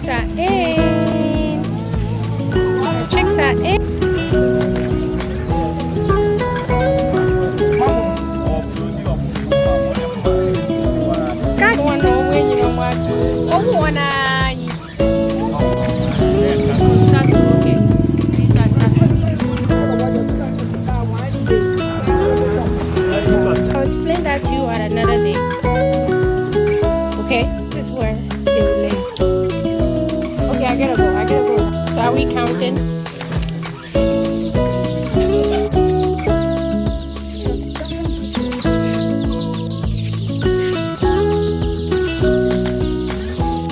chicks are in. Our chicks are in. I'll explain that to you at another day. Okay? This is where they will live. Okay, I gotta go. So are we counting?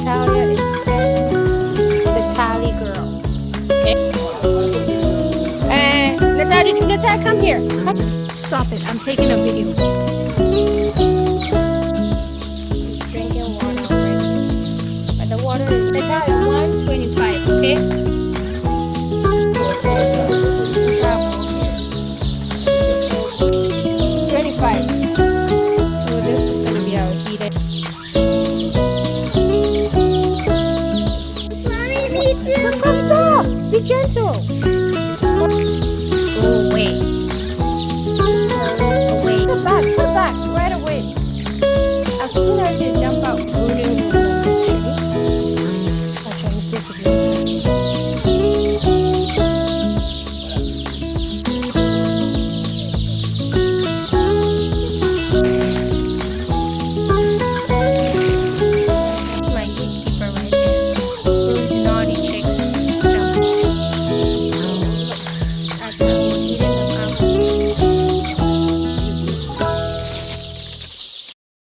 Talia is the tally girl. Okay? Natalia, come here. Come. Stop it. I'm taking a video. He's drinking water already. But the water is Natalia 125, okay? 25. So this is gonna be our heated. Mommy, me too. Stop! Be gentle. Go away. Put back right away. As soon as it